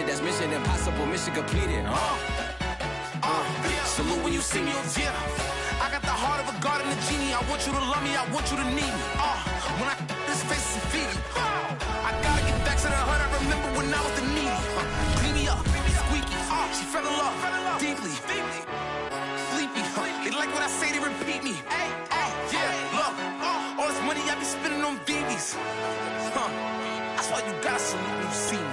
mission, that's mission impossible, mission completed. Salute when you see me, yeah. I got the heart of a god and a genie. I want you to love me, I want you to need me. When I this face is feedy. I gotta get back to the hood. I remember when I was the needy. Clean me up, squeaky. She fell in love, deeply. Sleepy. They like what I say, they repeat me. Yeah, look, all this money I be spending on BBs. That's why you gotta salute when you see me.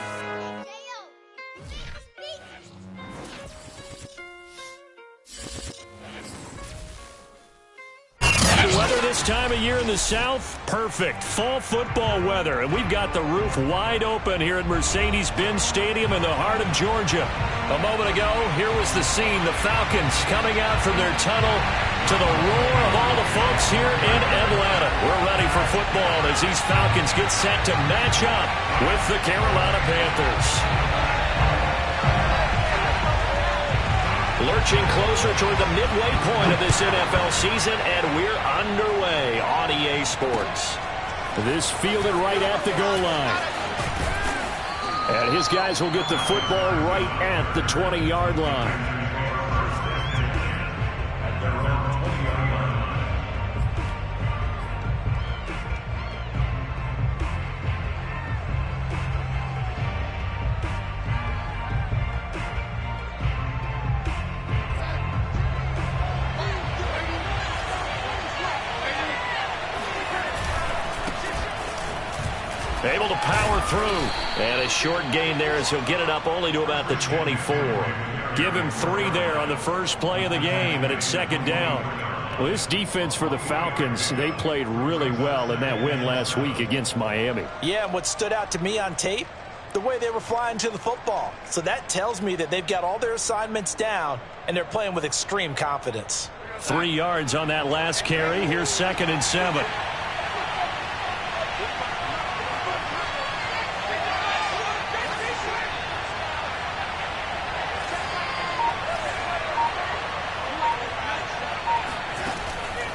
Weather this time of year in the South, perfect. Fall football weather, and we've got the roof wide open here at Mercedes-Benz Stadium in the heart of Georgia. A moment ago, here was the scene, the Falcons coming out from their tunnel to the roar of all the folks here in Atlanta. We're ready for football as these Falcons get set to match up with the Carolina Panthers. Lurching closer toward the midway point of this NFL season, and we're underway on EA Sports. This fielded right at the goal line. And his guys will get the football right at the 20-yard line. Able to power through. And a short gain there as he'll get it up only to about the 24. Give him 3 there on the first play of the game, and it's second down. Well, this defense for the Falcons, they played really well in that win last week against Miami. Yeah, and what stood out to me on tape, the way they were flying to the football. So that tells me that they've got all their assignments down, and they're playing with extreme confidence. 3 yards on that last carry. Here's 2nd and 7.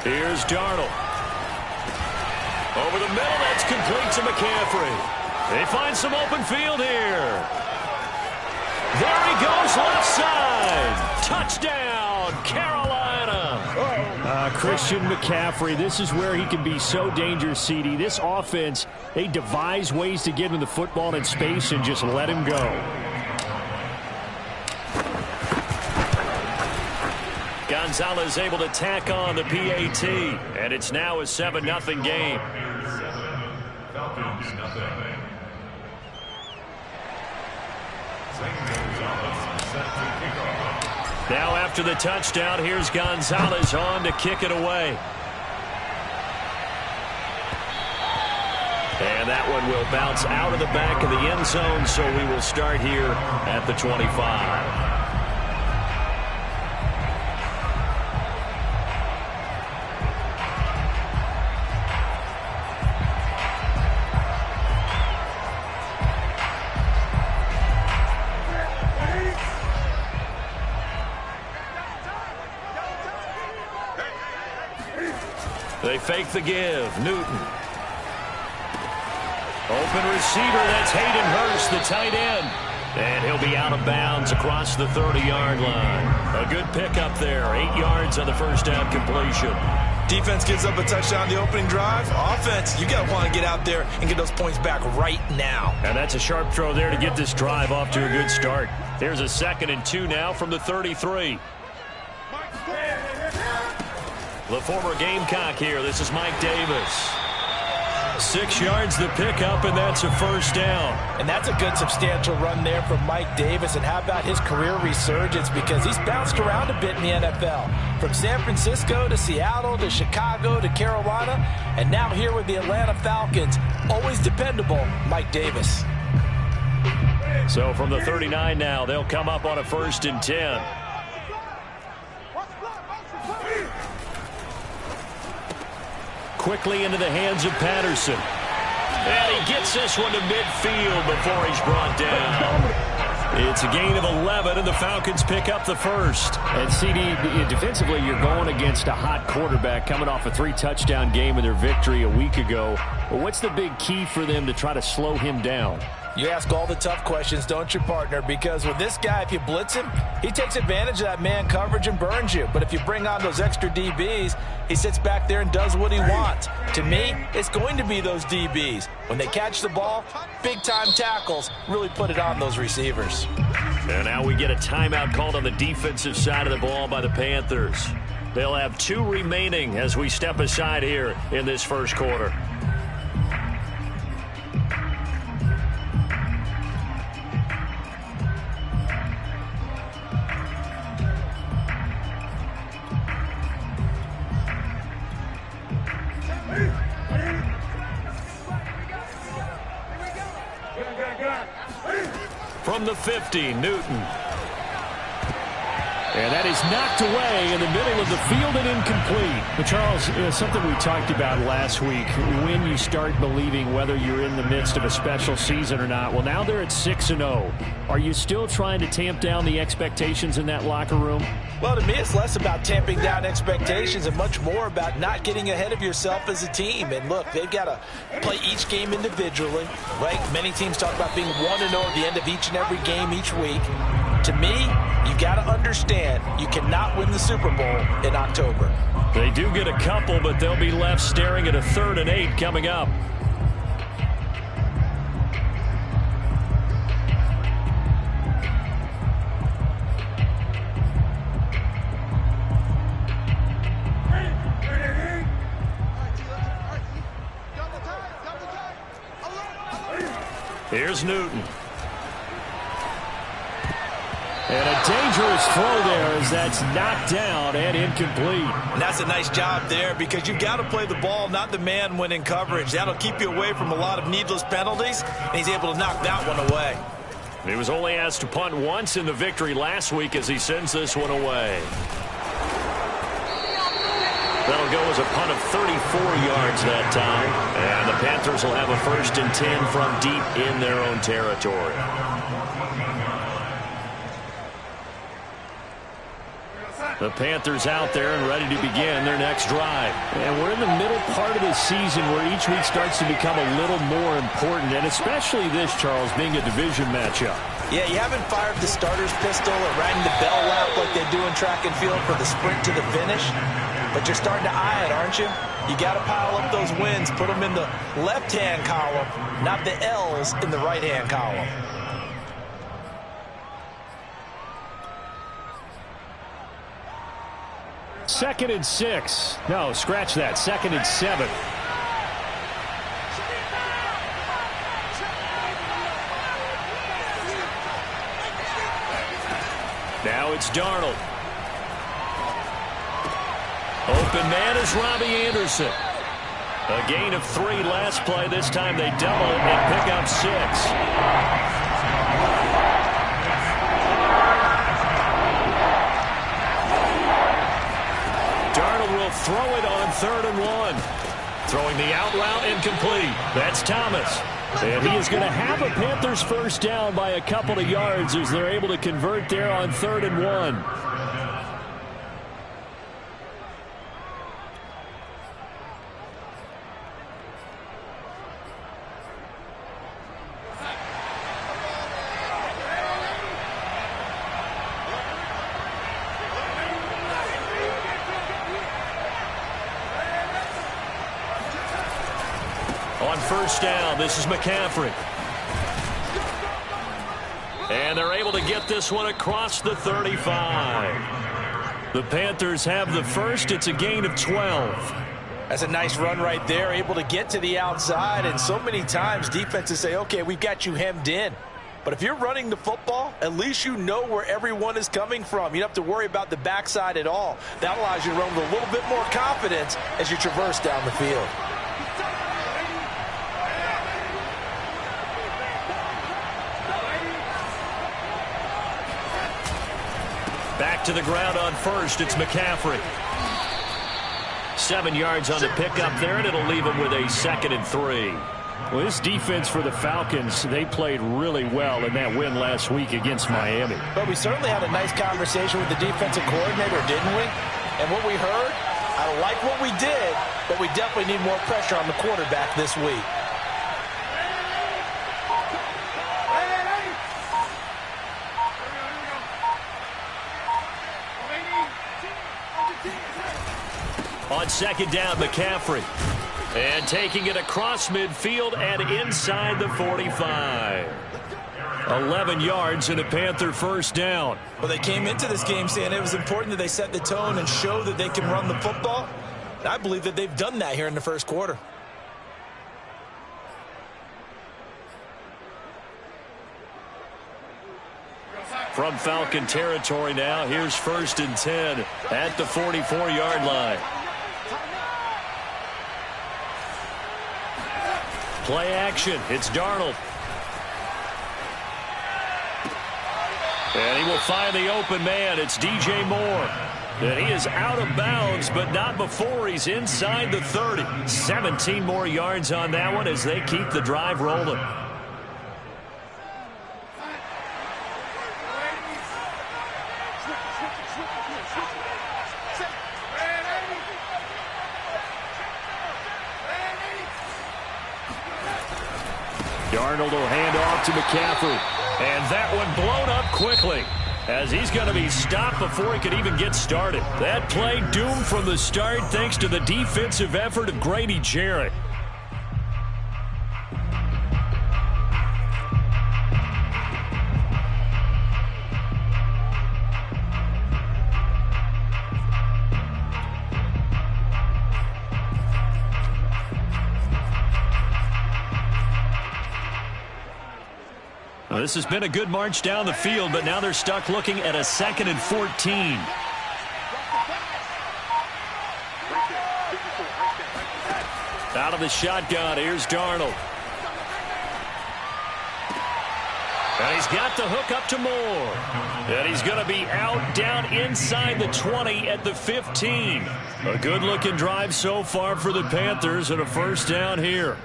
Here's Darnold. Over the middle, that's complete to McCaffrey. They find some open field here. There he goes, left side. Touchdown, Carolina. Christian McCaffrey, this is where he can be so dangerous, CD. This offense, they devise ways to get him the football in space and just let him go. Gonzalez able to tack on the PAT, and it's now a 7-0 game. Now after the touchdown, here's Gonzalez on to kick it away. And that one will bounce out of the back of the end zone, so we will start here at the 25. They fake the give. Newton. Open receiver. That's Hayden Hurst, the tight end. And he'll be out of bounds across the 30-yard line. A good pickup there. 8 yards on the first down completion. Defense gives up a touchdown the opening drive. Offense, you got to want to get out there and get those points back right now. And that's a sharp throw there to get this drive off to a good start. Here's a 2nd and 2 now from the 33. The former Gamecock here. This is Mike Davis. 6 yards the pickup, and that's a first down. And that's a good substantial run there from Mike Davis. And how about his career resurgence? Because he's bounced around a bit in the NFL. From San Francisco to Seattle to Chicago to Carolina. And now here with the Atlanta Falcons. Always dependable, Mike Davis. So from the 39 now, they'll come up on a 1st and 10. Quickly into the hands of Patterson. And he gets this one to midfield before he's brought down. It's a gain of 11, and the Falcons pick up the first. And CD, defensively, you're going against a hot quarterback coming off a 3-touchdown game in their victory a week ago. But what's the big key for them to try to slow him down? You ask all the tough questions, don't you, partner? Because with this guy, if you blitz him, he takes advantage of that man coverage and burns you. But if you bring on those extra DBs, he sits back there and does what he wants. To me, it's going to be those DBs. When they catch the ball, big-time tackles really put it on those receivers. And now we get a timeout called on the defensive side of the ball by the Panthers. They'll have 2 remaining as we step aside here in this first quarter. From the 50, Newton. And that is knocked away in the middle of the field and incomplete. But Charles, something we talked about last week, when you start believing whether you're in the midst of a special season or not. Well, now they're at 6-0. Are you still trying to tamp down the expectations in that locker room? Well, to me, it's less about tamping down expectations and much more about not getting ahead of yourself as a team. And look, they've got to play each game individually, right? Many teams talk about being 1-0 at the end of each and every game each week. To me, you got to understand you cannot win the Super Bowl in October. They do get a couple, but they'll be left staring at a 3rd and 8 coming up. Here's Newton. And a dangerous throw there as that's knocked down and incomplete. And that's a nice job there because you've got to play the ball, not the man when in coverage. That'll keep you away from a lot of needless penalties, and he's able to knock that one away. He was only asked to punt once in the victory last week as he sends this one away. That'll go as a punt of 34 yards that time. And the Panthers will have a 1st and 10 from deep in their own territory. The Panthers out there and ready to begin their next drive. And we're in the middle part of the season where each week starts to become a little more important, and especially this, Charles, being a division matchup. Yeah, you haven't fired the starter's pistol or rang the bell lap like they do in track and field for the sprint to the finish, but you're starting to eye it, aren't you? You got to pile up those wins, put them in the left-hand column, not the L's in the right-hand column. Second and 6. No, scratch that. 2nd and 7. Now it's Darnold. Open man is Robbie Anderson. A gain of 3 last play. This time they double it and pick up 6. Throw it on 3rd and 1. Throwing the out route incomplete. That's Thomas. And he is going to have a Panthers 1st down by a couple of yards as they're able to convert there on 3rd and 1. On 1st down, this is McCaffrey. And they're able to get this one across the 35. The Panthers have the 1st. It's a gain of 12. That's a nice run right there, able to get to the outside. And so many times defenses say, okay, we've got you hemmed in. But if you're running the football, at least you know where everyone is coming from. You don't have to worry about the backside at all. That allows you to run with a little bit more confidence as you traverse down the field. Back to the ground on 1st. It's McCaffrey. 7 yards on the pickup there, and it'll leave him with a 2nd and 3. Well, this defense for the Falcons, they played really well in that win last week against Miami. But we certainly had a nice conversation with the defensive coordinator, didn't we? And what we heard, I like what we did, but we definitely need more pressure on the quarterback this week. On second down, McCaffrey. And taking it across midfield and inside the 45. 11 yards and a Panther first down. Well, they came into this game saying it was important that they set the tone and show that they can run the football. And I believe that they've done that here in the first quarter. From Falcon territory now, here's 1st and 10 at the 44-yard line. Play action. It's Darnold. And he will find the open man. It's DJ Moore. And he is out of bounds, but not before he's inside the 30. 17 more yards on that one as they keep the drive rolling. Darnold will hand off to McCaffrey. And that one blown up quickly as he's going to be stopped before he could even get started. That play doomed from the start thanks to the defensive effort of Grady Jarrett. Well, this has been a good march down the field, but now they're stuck looking at a 2nd and 14. Out of the shotgun, here's Darnold. And he's got the hook up to Moore. And he's going to be out down inside the 20 at the 15. A good-looking drive so far for the Panthers and a first down here.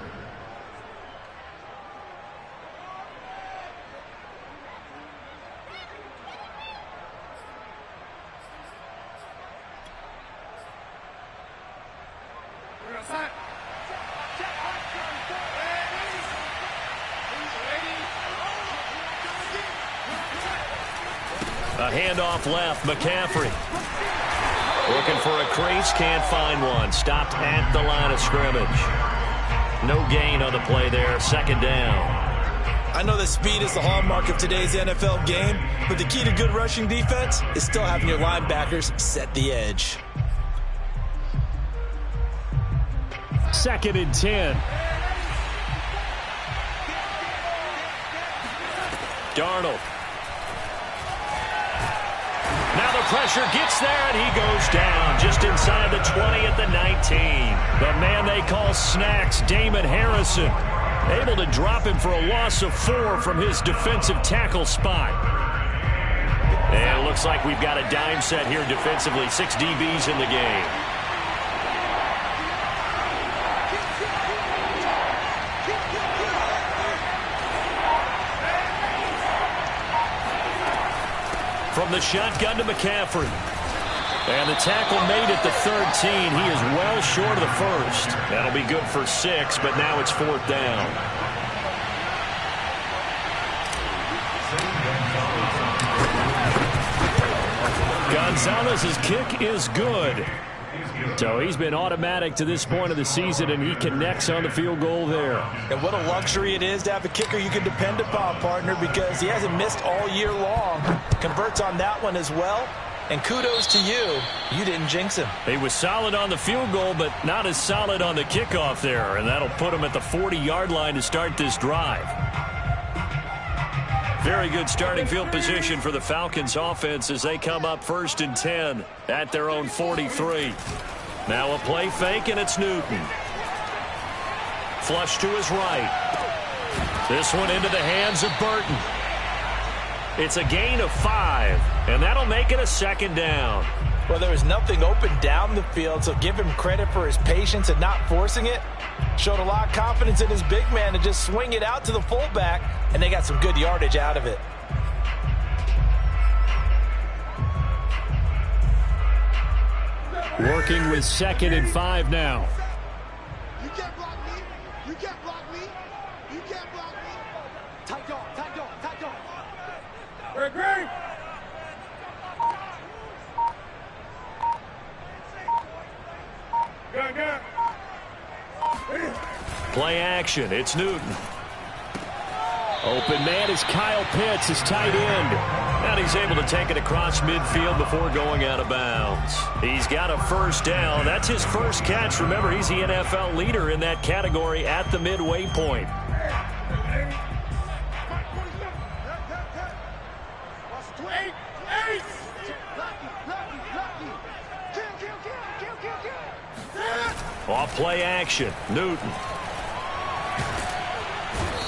A handoff left, McCaffrey. Looking for a crease, can't find one. Stopped at the line of scrimmage. No gain on the play there, 2nd down. I know that speed is the hallmark of today's NFL game, but the key to good rushing defense is still having your linebackers set the edge. 2nd and 10. Darnold. Now the pressure gets there, and he goes down just inside the 20 at the 19. The man they call Snacks, Damon Harrison, able to drop him for a loss of 4 from his defensive tackle spot. And it looks like we've got a dime set here defensively. 6 DBs in the game. From the shotgun to McCaffrey. And the tackle made at the 13. He is well short of the first. That'll be good for 6, but now it's 4th down. Gonzalez's kick is good. So he's been automatic to this point of the season, and he connects on the field goal there. And what a luxury it is to have a kicker you can depend upon, partner, because he hasn't missed all year long. Converts on that one as well. And kudos to you. You didn't jinx him. He was solid on the field goal, but not as solid on the kickoff there. And that'll put him at the 40-yard line to start this drive. Very good starting field position for the Falcons offense as they come up 1st and 10 at their own 43. Now a play fake, and it's Newton. Flush to his right. This one into the hands of Burton. It's a gain of 5, and that'll make it a 2nd down. Well, there was nothing open down the field, so give him credit for his patience and not forcing it. Showed a lot of confidence in his big man to just swing it out to the fullback, and they got some good yardage out of it. Working with 2nd and 5 now. You can't block me. You can't block me. You can't block me. Tight dog, tight dog, tight dog. Agree. Play action. It's Newton. Open man is Kyle Pitts, his tight end. And he's able to take it across midfield before going out of bounds. He's got a first down. That's his first catch. Remember, he's the NFL leader in that category at the midway point. Off play action, Newton.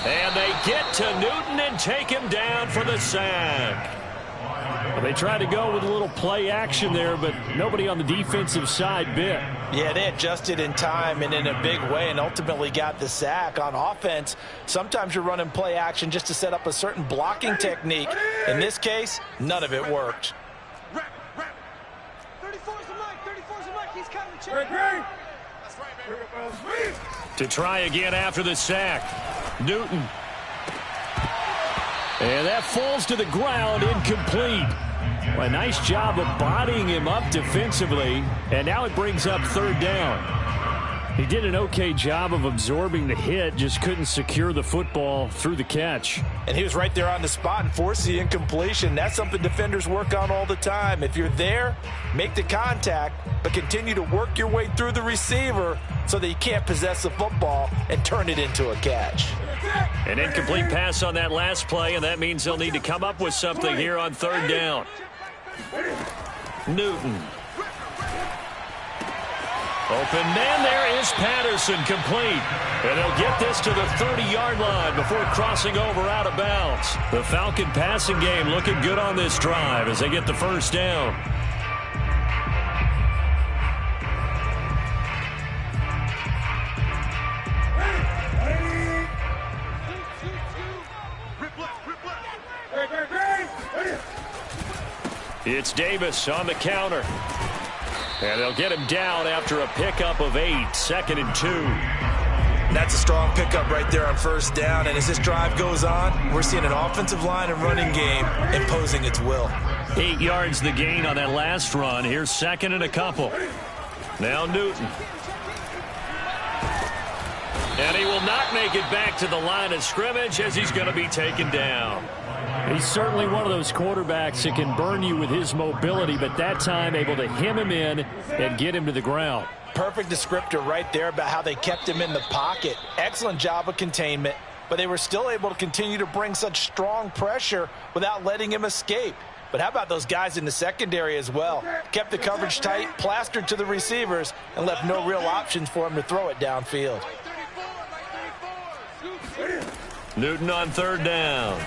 And they get to Newton and take him down for the sack. Well, they tried to go with a little play action there, but nobody on the defensive side bit. Yeah, they adjusted in time and in a big way and ultimately got the sack. On offense, sometimes you're running play action just to set up a certain blocking technique. In this case, none of it worked. 34's the mic. 34's the mic. He's coming. Check. To try again after the sack. Newton. And that falls to the ground, incomplete. A nice job of bodying him up defensively. And now it brings up third down. He did an okay job of absorbing the hit, just couldn't secure the football through the catch. And he was right there on the spot and forced the incompletion. That's something defenders work on all the time. If you're there, make the contact, but continue to work your way through the receiver so that you can't possess the football and turn it into a catch. An incomplete pass on that last play, and that means they'll need to come up with something here on third down. Newton. Open man, there is Patterson, complete. And they'll get this to the 30-yard line before crossing over out of bounds. The Falcon passing game looking good on this drive as they get the first down. It's Davis on the counter. And they'll get him down after a pickup of 8, 2nd and 2. That's a strong pickup right there on first down. And as this drive goes on, we're seeing an offensive line and running game imposing its will. 8 yards the gain on that last run. Here's 2nd and a couple. Now Newton. And he will not make it back to the line of scrimmage as he's going to be taken down. He's certainly one of those quarterbacks that can burn you with his mobility, but that time able to hem him in and get him to the ground. Perfect descriptor right there about how they kept him in the pocket. Excellent job of containment, but they were still able to continue to bring such strong pressure without letting him escape. But how about those guys in the secondary as well? Kept the coverage tight, plastered to the receivers, and left no real options for him to throw it downfield. Newton on third down.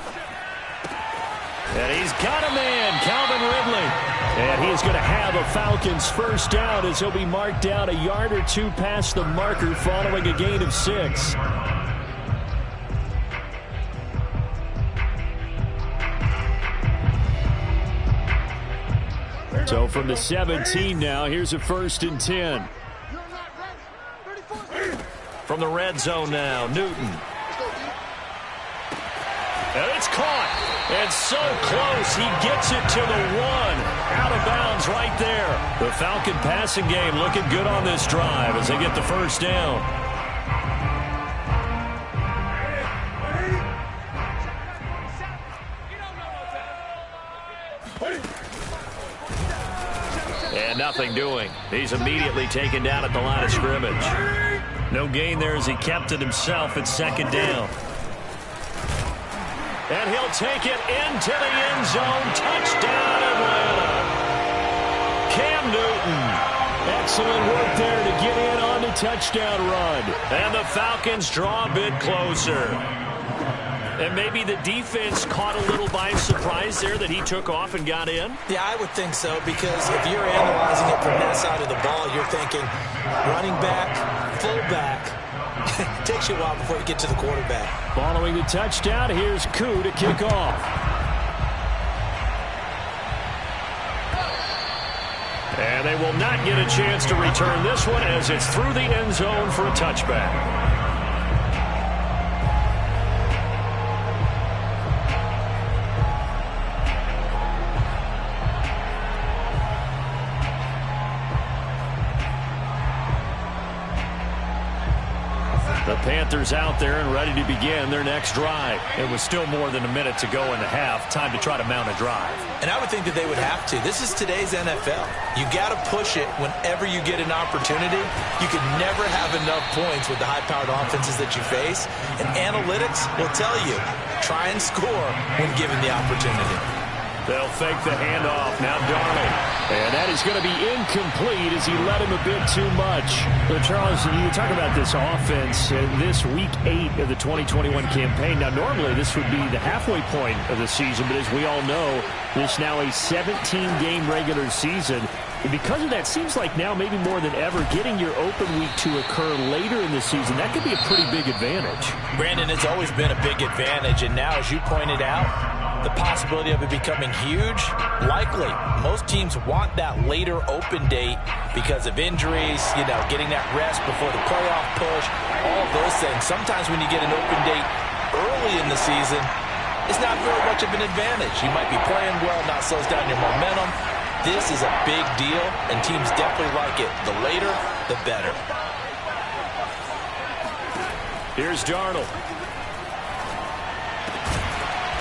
And he's got a man, Calvin Ridley. And he is going to have a Falcons first down as he'll be marked down a yard or two past the marker following a gain of 6. So from the 17 now, here's a 1st and 10. From the red zone now, Newton. And it's caught. And so close, he gets it to the 1. Out of bounds right there. The Falcon passing game looking good on this drive as they get the first down. And nothing doing. He's immediately taken down at the line of scrimmage. No gain there as he kept it himself at 2nd down. And he'll take it into the end zone. Touchdown, Atlanta. Cam Newton. Excellent work there to get in on the touchdown run. And the Falcons draw a bit closer. And maybe the defense caught a little by surprise there that he took off and got in? Yeah, I would think so, because if you're analyzing it from that side of the ball, you're thinking running back, fullback. It takes you a while before you get to the quarterback. Following the touchdown, here's Koo to kick off. And they will not get a chance to return this one as it's through the end zone for a touchback. The Panthers out there and ready to begin their next drive. It was still more than a minute to go in the half. Time to try to mount a drive. And I would think that they would have to. This is today's NFL. You got to push it whenever you get an opportunity. You can never have enough points with the high-powered offenses that you face. And analytics will tell you, try and score when given the opportunity. They'll fake the handoff. Now Darnold. And that is going to be incomplete as he led him a bit too much. Well, Charles, you talk about this offense, this Week 8 of the 2021 campaign. Now, normally this would be the halfway point of the season, but as we all know, this now a 17-game regular season. And because of that, seems like now maybe more than ever, getting your open week to occur later in the season, that could be a pretty big advantage. Brandon, it's always been a big advantage, and now, as you pointed out, the possibility of it becoming huge, likely. Most teams want that later open date because of injuries, getting that rest before the playoff push, all of those things. Sometimes when you get an open date early in the season, it's not very much of an advantage. You might be playing well, not slows down your momentum. This is a big deal, and teams definitely like it. The later, the better. Here's Darnold.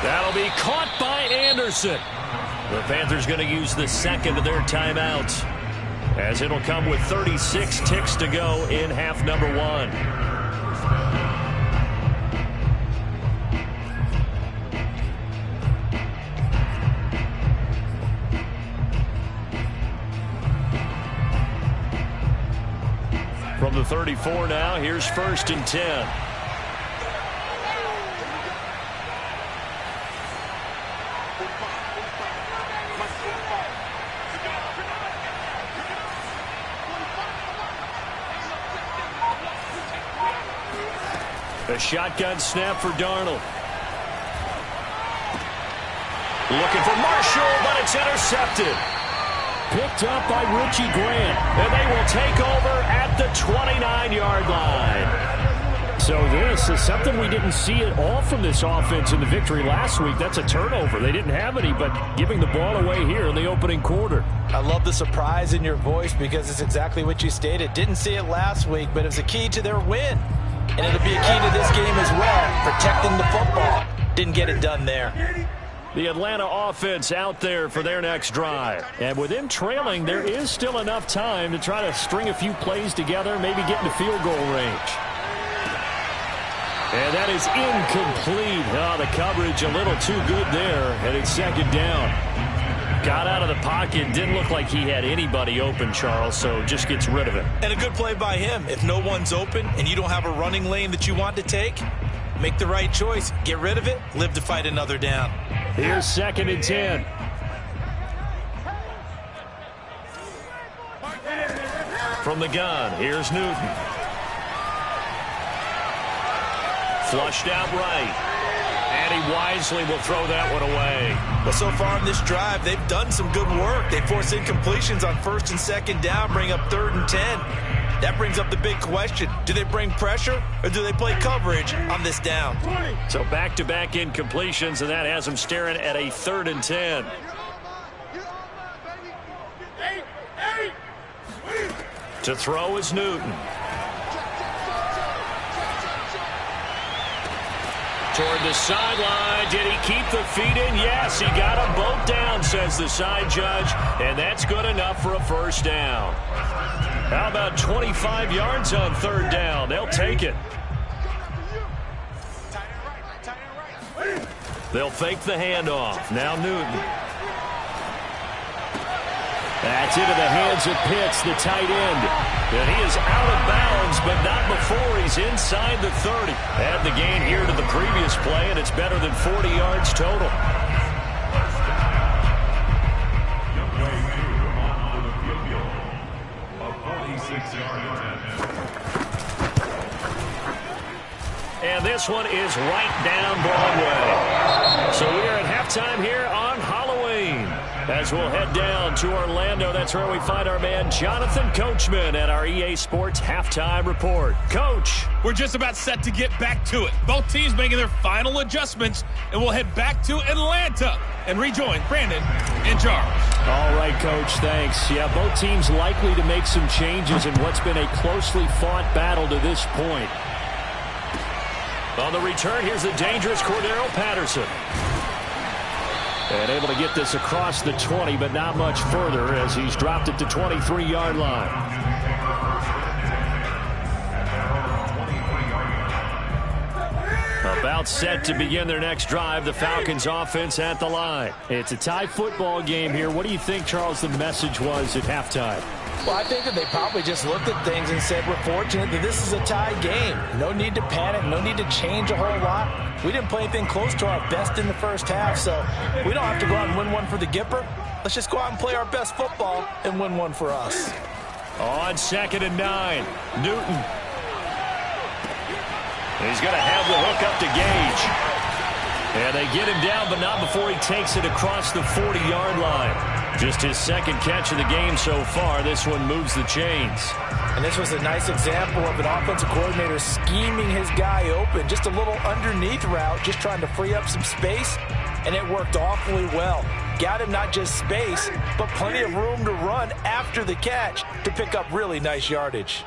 That'll be caught by Anderson. The Panthers going to use the second of their timeouts, as it'll come with 36 ticks to go in half number 1. From the 34 now, here's 1st and 10. A shotgun snap for Darnold. Looking for Marshall, but it's intercepted. Picked up by Richie Grant, and they will take over at the 29-yard line. So this is something we didn't see at all from this offense in the victory last week. That's a turnover. They didn't have any, but giving the ball away here in the opening quarter. I love the surprise in your voice because it's exactly what you stated. Didn't see it last week, but it was a key to their win. And it'll be a key to this game as well, protecting the football. Didn't get it done there. The Atlanta offense out there for their next drive. And with them trailing, there is still enough time to try to string a few plays together, maybe get into field goal range. And that is incomplete. Oh, the coverage a little too good there, and it's 2nd down. Got out of the pocket, didn't look like he had anybody open, Charles, so just gets rid of it. And a good play by him. If no one's open and you don't have a running lane that you want to take, make the right choice. Get rid of it, live to fight another down. Here's 2nd and 10. From the gun, here's Newton. Flushed out right. And he wisely will throw that one away. Well, so far in this drive, they've done some good work. They force incompletions on 1st and 2nd down, bring up 3rd and 10. That brings up the big question. Do they bring pressure or do they play coverage on this down? So back-to-back incompletions, and that has them staring at a 3rd and 10. To throw is Newton. Toward the sideline. Did he keep the feet in? Yes, he got them both down, says the side judge, and that's good enough for a 1st down. How about 25 yards on 3rd down? They'll take it. They'll fake the handoff. Now Newton. That's into the hands of Pitts, the tight end. And he is out of bounds, but not before he's inside the 30. Add the gain here to the previous play, and it's better than 40 yards total. And this one is right down Broadway. So we are at halftime here on Halloween. As we'll head down to Orlando, that's where we find our man Jonathan Coachman at our EA Sports Halftime Report. Coach. We're just about set to get back to it. Both teams making their final adjustments, and we'll head back to Atlanta and rejoin Brandon and Charles. All right, Coach, thanks. Yeah, both teams likely to make some changes in what's been a closely fought battle to this point. On the return, here's the dangerous Cordero Patterson. And able to get this across the 20, but not much further as he's dropped it to 23-yard line. About set to begin their next drive. The Falcons offense at the line. It's a tie football game here. What do you think, Charles, the message was at halftime? Well, I think that they probably just looked at things and said, we're fortunate that this is a tie game. No need to panic. No need to change a whole lot. We didn't play anything close to our best in the first half, so we don't have to go out and win one for the Gipper. Let's just go out and play our best football and win one for us. On 2nd and 9, Newton. He's going to have the hook up to Gage. And they get him down, but not before he takes it across the 40-yard line. Just his second catch of the game so far. This one moves the chains. And this was a nice example of an offensive coordinator scheming his guy open. Just a little underneath route, just trying to free up some space. And it worked awfully well. Got him not just space, but plenty of room to run after the catch to pick up really nice yardage.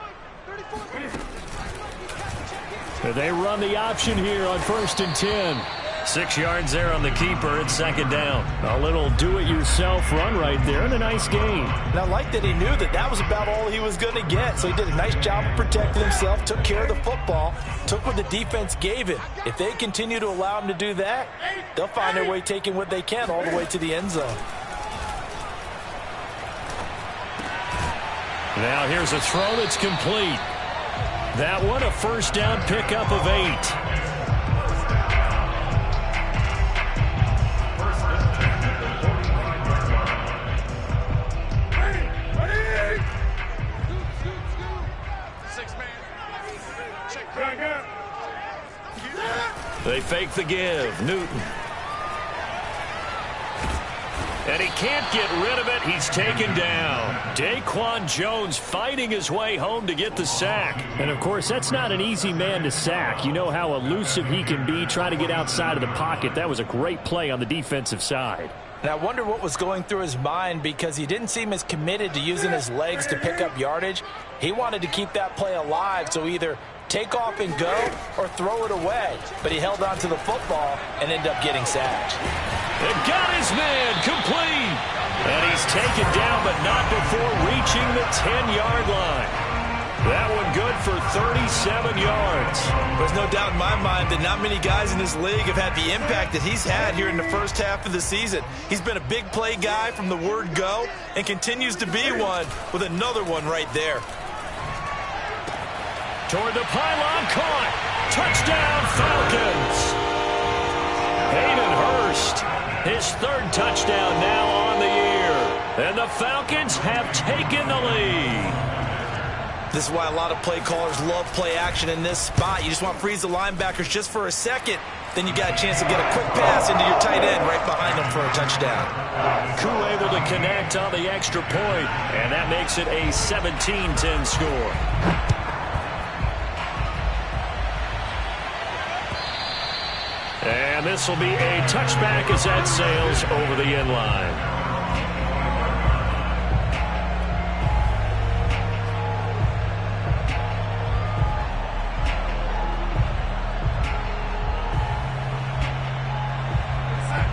They run the option here on 1st and 10. 6 yards there on the keeper. It's 2nd down. A little do-it-yourself run right there and a nice gain. And I like that he knew that that was about all he was going to get. So he did a nice job of protecting himself, took care of the football, took what the defense gave him. If they continue to allow him to do that, they'll find their way taking what they can all the way to the end zone. Now here's a throw that's complete. That one a 1st down pickup of 8. They fake the give. Newton. And he can't get rid of it. He's taken down. Daquan Jones fighting his way home to get the sack. And, of course, that's not an easy man to sack. You know how elusive he can be trying to get outside of the pocket. That was a great play on the defensive side. And I wonder what was going through his mind because he didn't seem as committed to using his legs to pick up yardage. He wanted to keep that play alive, so either take off and go or throw it away. But he held on to the football and ended up getting sacked. And got his man complete. And he's taken down, but not before reaching the 10-yard line. That one good for 37 yards. There's no doubt in my mind that not many guys in this league have had the impact that he's had here in the first half of the season. He's been a big play guy from the word go and continues to be one with another one right there. Toward the pylon, caught. Touchdown, Falcons. Hayden Hurst, his 3rd touchdown now on the year. And the Falcons have taken the lead. This is why a lot of play callers love play action in this spot. You just want to freeze the linebackers just for a second. Then you got a chance to get a quick pass into your tight end right behind them for a touchdown. Koo able to connect on the extra point, and that makes it a 17-10 score. And this will be a touchback as that sails over the end line.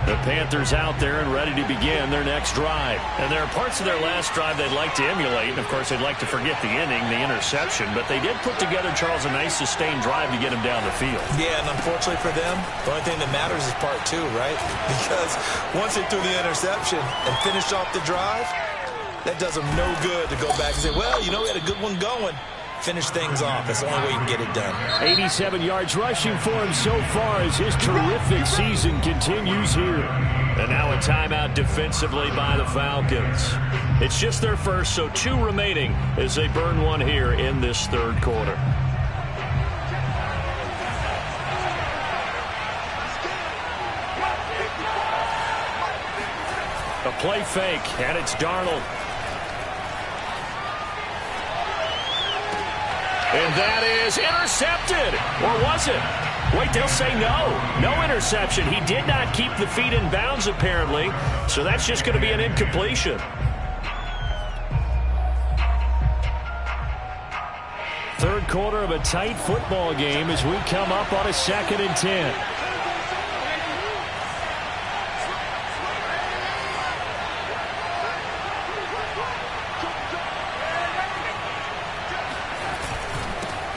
The Panthers out there and ready to begin their next drive. And there are parts of their last drive they'd like to emulate. And, of course, they'd like to forget the inning, the interception. But they did put together, Charles, a nice sustained drive to get him down the field. Yeah, and unfortunately for them, the only thing that matters is part 2, right? Because once they threw the interception and finished off the drive, that does them no good to go back and say, well, you know, we had a good one going. Finish things off. That's the only way you can get it done. 87 yards rushing for him so far as his terrific season continues here. And now a timeout defensively by the Falcons. It's just their first, so 2 remaining as they burn one here in this 3rd quarter. A play fake, and it's Darnold. And that is intercepted. Or was it? Wait, they'll say no. No interception. He did not keep the feet in bounds, apparently. So that's just going to be an incompletion. Third quarter of a tight football game as we come up on a 2nd and 10.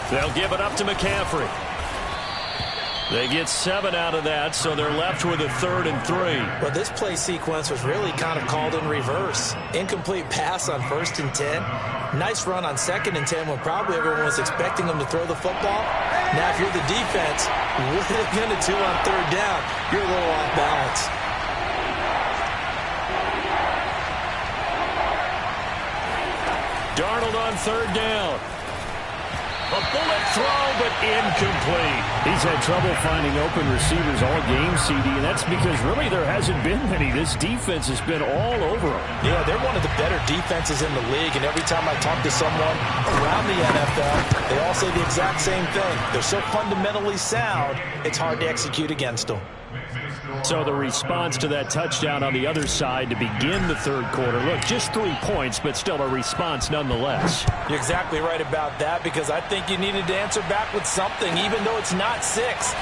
They'll give it up to McCaffrey. They get 7 out of that, so they're left with a 3rd and 3. Well, this play sequence was really kind of called in reverse. Incomplete pass on 1st and 10. Nice run on 2nd and 10 when probably everyone was expecting them to throw the football. Now, if you're the defense, what are they going to do on 3rd down? You're a little off balance. Darnold on 3rd down. A bullet throw, but incomplete. He's had trouble finding open receivers all game, CD, and that's because really there hasn't been many. This defense has been all over them. Yeah, they're one of the better defenses in the league, and every time I talk to someone around the NFL, they all say the exact same thing. They're so fundamentally sound, it's hard to execute against them. So the response to that touchdown on the other side to begin the 3rd quarter. Look, just 3 points, but still a response nonetheless. You're exactly right about that, because I think you needed to answer back with something, even though it's not 6.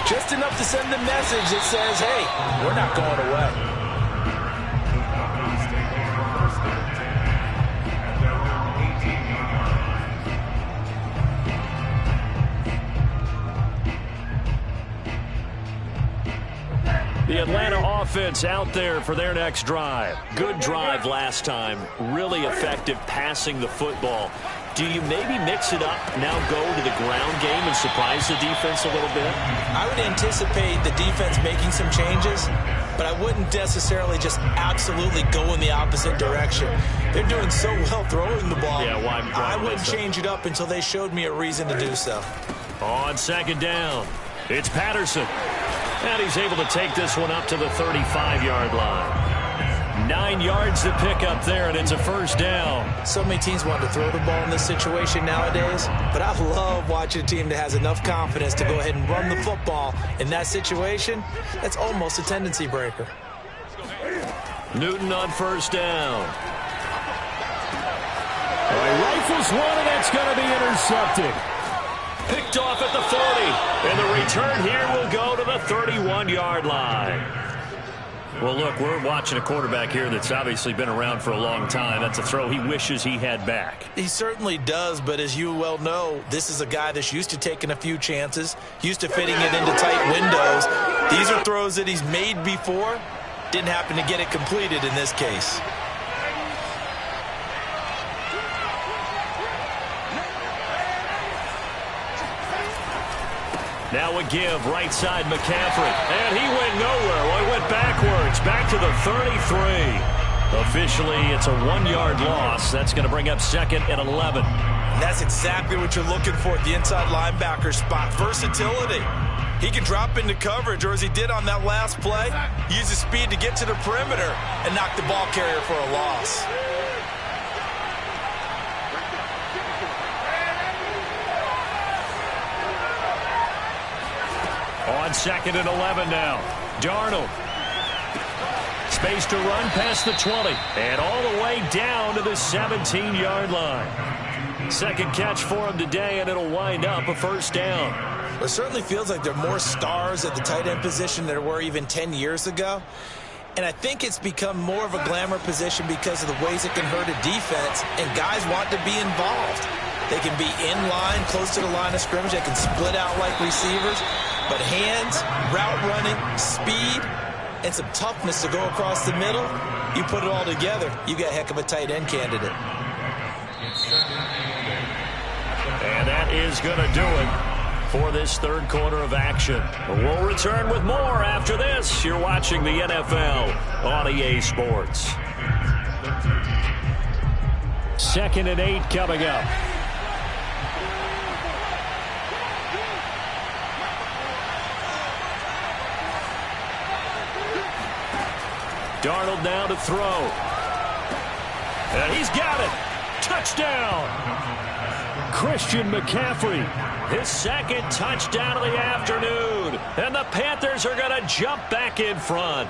Just enough to send the message that says, hey, we're not going away. The Atlanta offense out there for their next drive. Good drive last time. Really effective passing the football. Do you maybe mix it up, now go to the ground game and surprise the defense a little bit? I would anticipate the defense making some changes, but I wouldn't necessarily just absolutely go in the opposite direction. They're doing so well throwing the ball. Yeah, why I wouldn't change it up until they showed me a reason to do so. On 2nd down, it's Patterson. And he's able to take this one up to the 35-yard line. 9 yards to pick up there, and it's a 1st down. So many teams want to throw the ball in this situation nowadays, but I love watching a team that has enough confidence to go ahead and run the football. In that situation, that's almost a tendency breaker. Newton on 1st down. He rifles one, and that's going to be intercepted. Picked off at the 40, and the return here will go to the 31-yard line. Well, look, we're watching a quarterback here that's obviously been around for a long time. That's a throw he wishes he had back. He certainly does, but as you well know, this is a guy that's used to taking a few chances, used to fitting it into tight windows. These are throws that he's made before. Didn't happen to get it completed in this case. Now a give, right side McCaffrey. And he went nowhere. Well, he went backwards, back to the 33. Officially, it's a 1-yard loss. That's going to bring up 2nd and 11. And that's exactly what you're looking for at the inside linebacker spot. Versatility. He can drop into coverage, or as he did on that last play, use his speed to get to the perimeter and knock the ball carrier for a loss. On 2nd and 11 now. Darnold. Space to run past the 20. And all the way down to the 17-yard line. Second catch for him today, and it'll wind up a 1st down. It certainly feels like there are more stars at the tight end position than there were even 10 years ago. And I think it's become more of a glamour position because of the ways it can hurt a defense, and guys want to be involved. They can be in line, close to the line of scrimmage. They can split out like receivers. But hands, route running, speed, and some toughness to go across the middle, you put it all together, you got a heck of a tight end candidate. And that is going to do it for this 3rd quarter of action. We'll return with more after this. You're watching the NFL on EA Sports. 2nd and 8 coming up. Darnold now to throw. And he's got it. Touchdown. Christian McCaffrey. His 2nd touchdown of the afternoon. And the Panthers are going to jump back in front.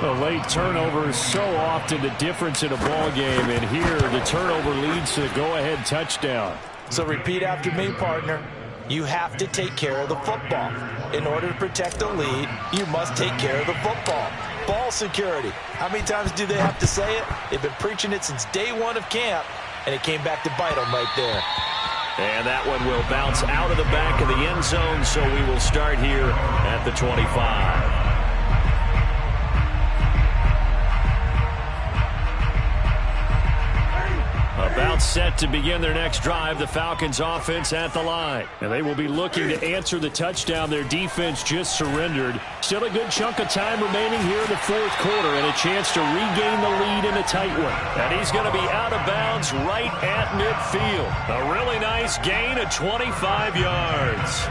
A late turnover is so often the difference in a ball game, and here the turnover leads to the go-ahead touchdown. So repeat after me, partner. You have to take care of the football. In order to protect the lead, you must take care of the football. Ball security. How many times do they have to say it? They've been preaching it since day one of camp, and it came back to bite them right there. And that one will bounce out of the back of the end zone, so we will start here at the 25. About set to begin their next drive, the Falcons offense at the line. And they will be looking to answer the touchdown their defense just surrendered. Still a good chunk of time remaining here in the fourth quarter and a chance to regain the lead in a tight one. And he's going to be out of bounds right at midfield. A really nice gain of 25 yards.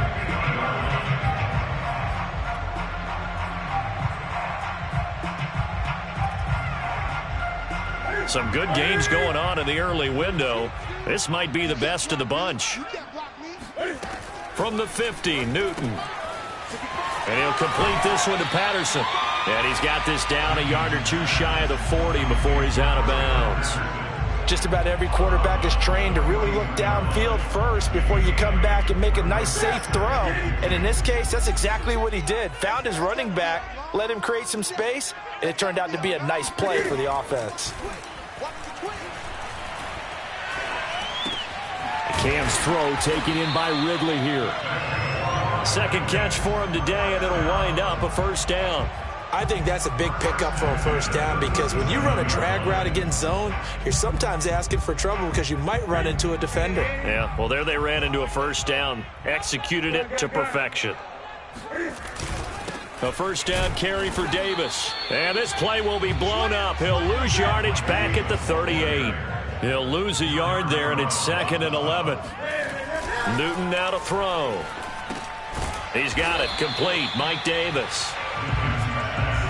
Some good games going on in the early window. This might be the best of the bunch. From the 50, Newton. And he'll complete this one to Patterson. And he's got this down a yard or two shy of the 40 before he's out of bounds. Just about every quarterback is trained to really look downfield first before you come back and make a nice, safe throw. And in this case, that's exactly what he did. Found his running back, let him create some space, and it turned out to be a nice play for the offense. Cam's throw taken in by Ridley here. Second catch for him today, and it'll wind up a first down. I think that's a big pickup for a first down because when you run a drag route against zone, you're sometimes asking for trouble because you might run into a defender. Yeah, well, there they ran into a first down. Executed it to perfection. A first down carry for Davis. And this play will be blown up. He'll lose yardage back at the 38. He'll lose a yard there, and it's 2nd and 11. Newton now to throw. He's got it complete. Mike Davis.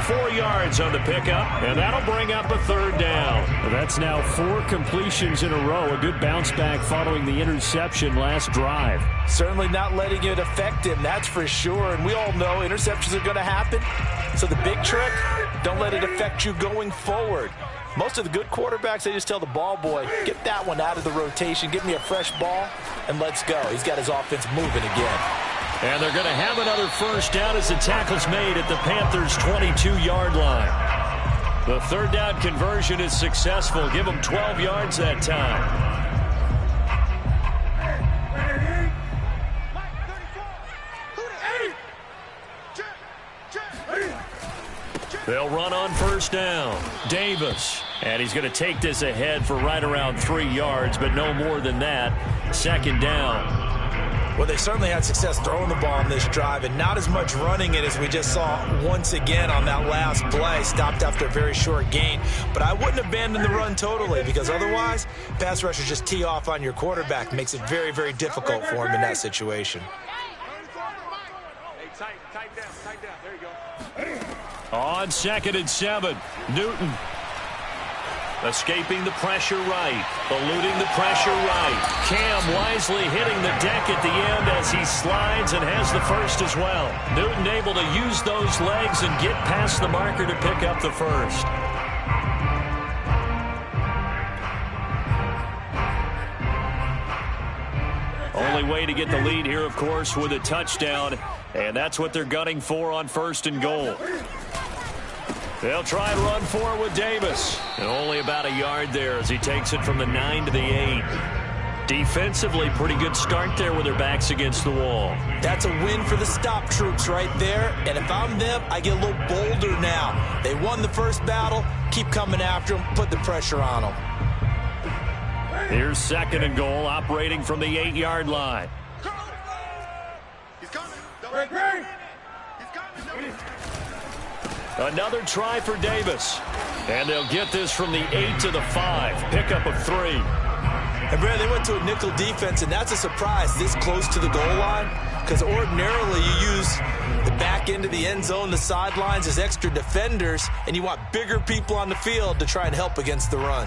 4 yards on the pickup, and that'll bring up a third down. Well, that's now 4 completions in a row. A good bounce back following the interception last drive. Certainly not letting it affect him, that's for sure. And we all know interceptions are going to happen. So the big trick, don't let it affect you going forward. Most of the good quarterbacks, they just tell the ball boy, get that one out of the rotation, give me a fresh ball, and let's go. He's got his offense moving again. And they're going to have another first down as the tackle's made at the Panthers' 22-yard line. The third down conversion is successful. Give them 12 yards that time. They'll run on first down. Davis. And he's going to take this ahead for right around 3 yards, but no more than that. 2nd down. Well, they certainly had success throwing the ball on this drive and not as much running it as we just saw once again on that last play. Stopped after a very short gain. But I wouldn't abandon the run totally because otherwise, pass rushers just tee off on your quarterback. Makes it very, very difficult for him in that situation. Hey, tight down. There you go. On 2nd and 7, Newton. Escaping the pressure right. Eluding the pressure right. Cam wisely hitting the deck at the end as he slides and has the first as well. Newton able to use those legs and get past the marker to pick up the first. Only way to get the lead here, of course, with a touchdown. And that's what they're gunning for on 1st and goal. They'll try and run for it with Davis. And only about a yard there as he takes it from the 9 to the 8. Defensively, pretty good start there with their backs against the wall. That's a win for the stop troops right there. And if I'm them, I get a little bolder now. They won the first battle. Keep coming after them. Put the pressure on them. Here's 2nd and goal, operating from the 8-yard line. He's coming. He's coming. Another try for Davis. And they'll get this from the 8 to the 5. Pickup of 3. And Brad, they went to a nickel defense, and that's a surprise this close to the goal line. Because ordinarily you use the back end of the end zone, the sidelines as extra defenders, and you want bigger people on the field to try and help against the run.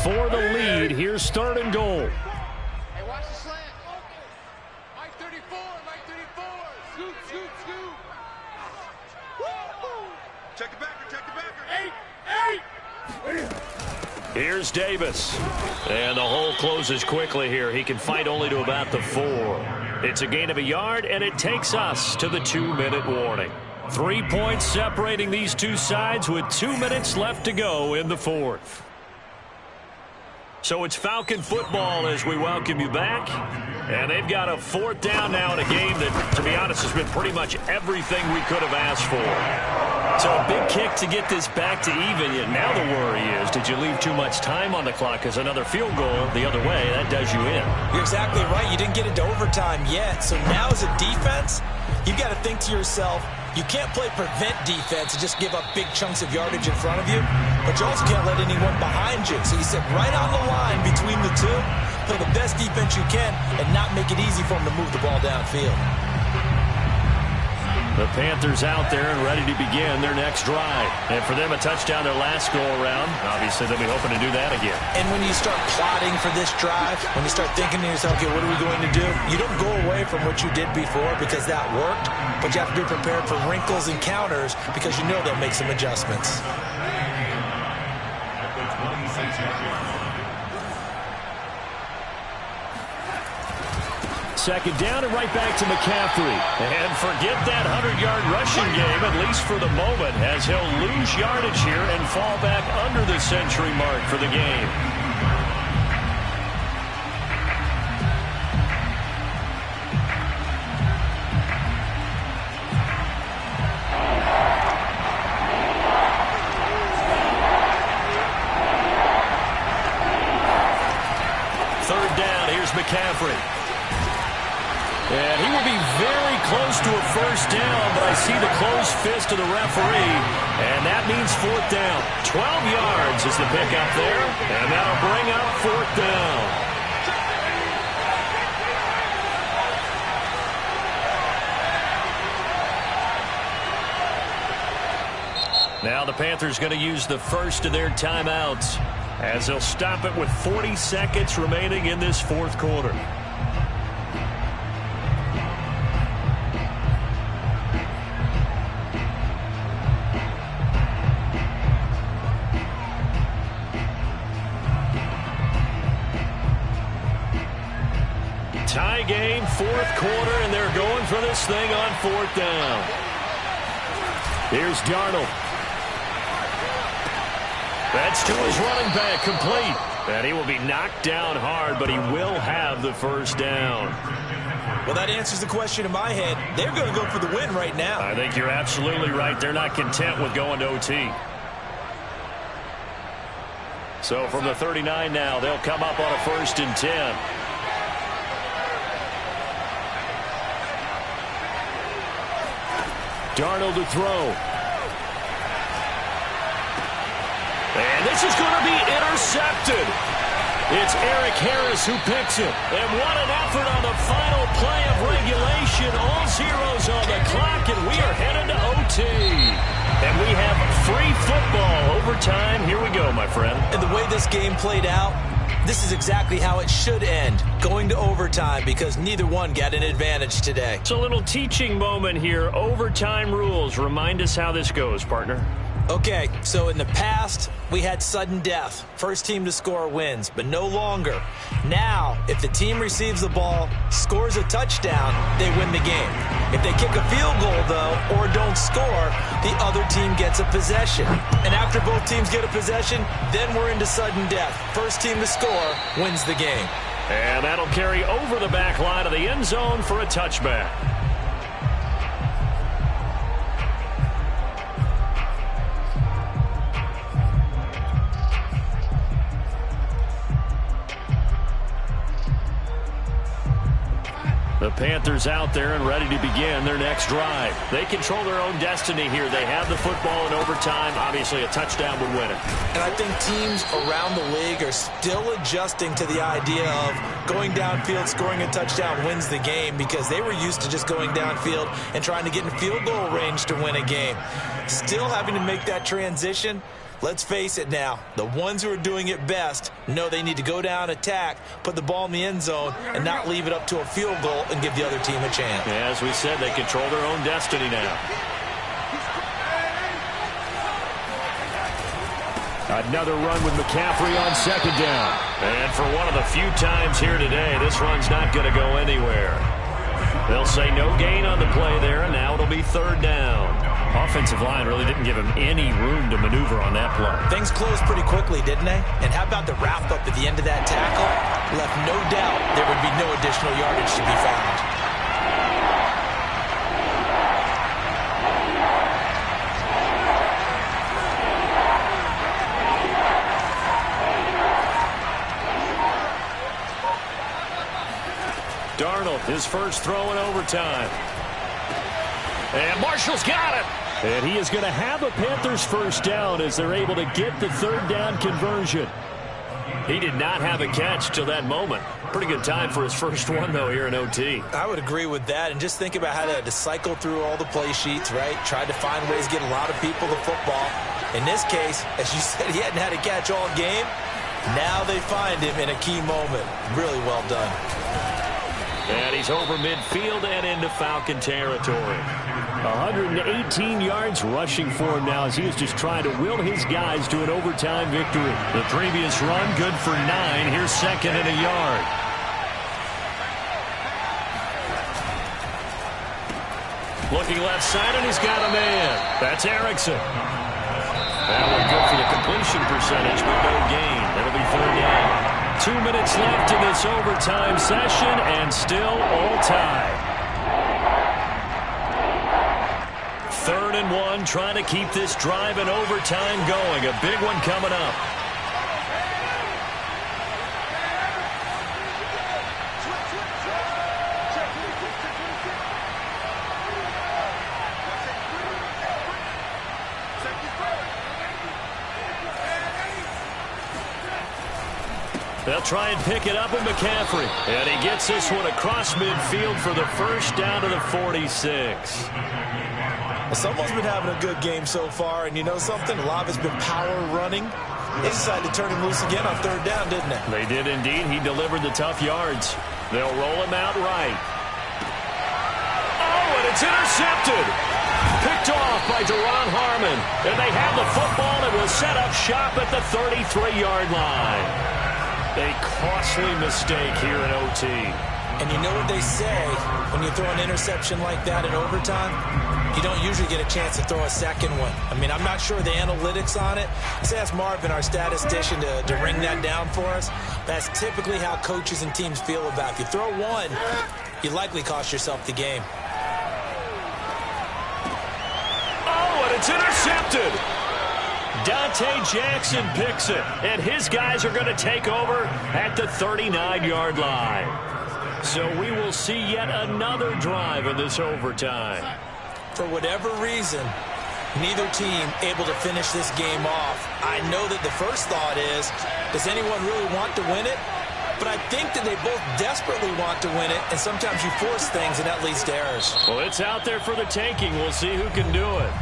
For the lead, here's 3rd and goal. Hey, watch the slant. Mike 34. Scoot. Check the backer. 8. Here's Davis. And the hole closes quickly here. He can fight only to about the 4. It's a gain of a yard, and it takes us to the 2-minute warning. 3 points separating these two sides with 2 minutes left to go in the 4th. So it's Falcon football as we welcome you back. And they've got a 4th down now in a game that, to be honest, has been pretty much everything we could have asked for. So a big kick to get this back to even. Yet now the worry is, did you leave too much time on the clock? Because another field goal the other way, that does you in. You're exactly right. You didn't get into overtime yet. So now as a defense, you've got to think to yourself, you can't play prevent defense and just give up big chunks of yardage in front of you, but you also can't let anyone behind you. So you sit right on the line between the two, play the best defense you can, and not make it easy for them to move the ball downfield. The Panthers out there and ready to begin their next drive. And for them, a touchdown their last go-around. Obviously, they'll be hoping to do that again. And when you start plotting for this drive, when you start thinking to yourself, okay, what are we going to do? You don't go away from what you did before because that worked, but you have to be prepared for wrinkles and counters because you know they'll make some adjustments. Second down and right back to McCaffrey. And forget that 100-yard rushing game, at least for the moment, as he'll lose yardage here and fall back under the century mark for the game. Third down, here's McCaffrey. And he will be very close to a first down, but I see the closed fist of the referee, and that means 4th down. 12 yards is the pickup there, and that'll bring up 4th down. Now the Panthers going to use the first of their timeouts as they'll stop it with 40 seconds remaining in this 4th quarter. Tie game, 4th quarter, and they're going for this thing on 4th down. Here's Darnold. That's to his running back, complete. And he will be knocked down hard, but he will have the first down. Well, that answers the question in my head. They're going to go for the win right now. I think you're absolutely right. They're not content with going to OT. So from the 39 now, they'll come up on a 1st and 10. Darnold to throw. And this is going to be intercepted. It's Eric Harris who picks it. And what an effort on the final play of regulation. All zeros on the clock, and we are headed to OT. And we have free football overtime. Here we go, my friend. And the way this game played out, this is exactly how it should end, going to overtime, because neither one got an advantage today. It's a little teaching moment here. Overtime rules. Remind us how this goes, partner. Okay, so in the past, we had sudden death. First team to score wins, but no longer. Now, if the team receives the ball, scores a touchdown, they win the game. If they kick a field goal, though, or don't score, the other team gets a possession. And after both teams get a possession, then we're into sudden death. First team to score wins the game. And that'll carry over the back line of the end zone for a touchback. The Panthers out there and ready to begin their next drive. They control their own destiny here. They have the football in overtime. Obviously, a touchdown would win it. And I think teams around the league are still adjusting to the idea of going downfield, scoring a touchdown wins the game, because they were used to just going downfield and trying to get in field goal range to win a game. Still having to make that transition. Let's face it now, the ones who are doing it best know they need to go down, attack, put the ball in the end zone, and not leave it up to a field goal and give the other team a chance. Yeah, as we said, they control their own destiny now. Another run with McCaffrey on second down. And for one of the few times here today, this run's not going to go anywhere. They'll say no gain on the play there, and now it'll be third down. Offensive line really didn't give him any room to maneuver on that play. Things closed pretty quickly, didn't they? And how about the wrap-up at the end of that tackle? Left no doubt there would be no additional yardage to be found. Darnold, his first throw in overtime. And Marshall's got it. And he is going to have a Panthers first down as they're able to get the third down conversion. He did not have a catch till that moment. Pretty good time for his first one, though, here in OT. I would agree with that. And just think about how they had to cycle through all the play sheets, right? Tried to find ways to get a lot of people the football. In this case, as you said, he hadn't had a catch all game. Now they find him in a key moment. Really well done. And he's over midfield and into Falcon territory. 118 yards rushing for him now as he is just trying to will his guys to an overtime victory. The previous run good for 9. Here's second and a yard. Looking left side, and he's got a man. That's Erickson. That one good for the completion percentage, but no gain. That'll be third down. 2 minutes left in this overtime session, and still all tied. 3rd and 1, trying to keep this drive in overtime going. A big one coming up. They'll try and pick it up with McCaffrey. And he gets this one across midfield for the first down to the 46. Well, someone's been having a good game so far, and you know something? A lot of it's been power running. They decided to turn him loose again on third down, didn't they? They did indeed. He delivered the tough yards. They'll roll him out right. Oh, and it's intercepted. Picked off by Deron Harmon. And they have the football and will set up shop at the 33-yard line. A costly mistake here in OT. And you know what they say when you throw an interception like that in overtime? You don't usually get a chance to throw a second one. I mean, I'm not sure the analytics on it. Let's ask Marvin, our statistician, to ring that down for us. That's typically how coaches and teams feel about it. If you throw one, you likely cost yourself the game. Oh, and it's intercepted. Dante Jackson picks it, and his guys are going to take over at the 39-yard line. So we will see yet another drive in this overtime. For whatever reason, neither team able to finish this game off. I know that the first thought is, does anyone really want to win it? But I think that they both desperately want to win it, and sometimes you force things, and that leads to errors. Well, it's out there for the taking. We'll see who can do it.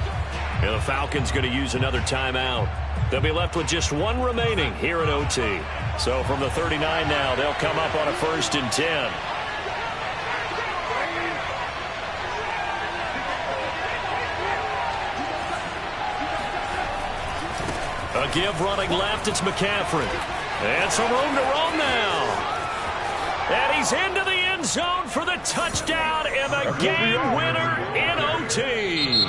And the Falcons going to use another timeout. They'll be left with just one remaining here in OT. So from the 39 now, they'll come up on a 1st and 10. A give running left, it's McCaffrey. And some room to roam now. And he's into the end zone for the touchdown and the game winner in OT.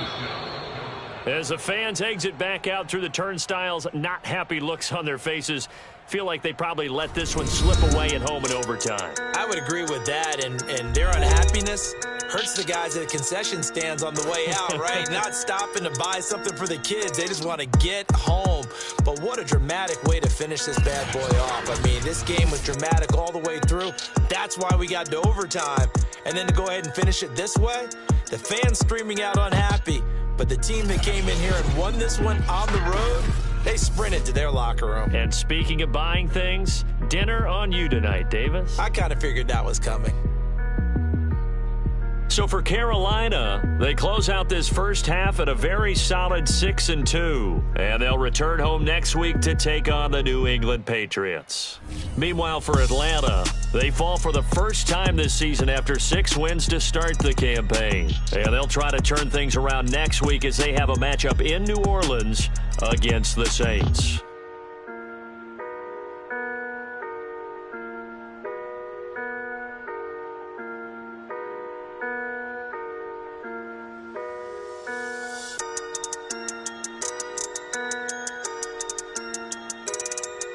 As the fans exit back out through the turnstiles, not happy looks on their faces. Feel like they probably let this one slip away at home in overtime. I would agree with that, and their unhappiness hurts the guys at the concession stands on the way out, right? Not stopping to buy something for the kids. They just want to get home. But what a dramatic way to finish this bad boy off. I mean, this game was dramatic all the way through. That's why we got to overtime. And then to go ahead and finish it this way, the fans streaming out unhappy. But the team that came in here and won this one on the road, they sprinted to their locker room. And speaking of buying things, dinner on you tonight, Davis. I kind of figured that was coming. So for Carolina, they close out this first half at a very solid 6-2. And they'll return home next week to take on the New England Patriots. Meanwhile, for Atlanta, they fall for the first time this season after 6 wins to start the campaign. And they'll try to turn things around next week as they have a matchup in New Orleans against the Saints.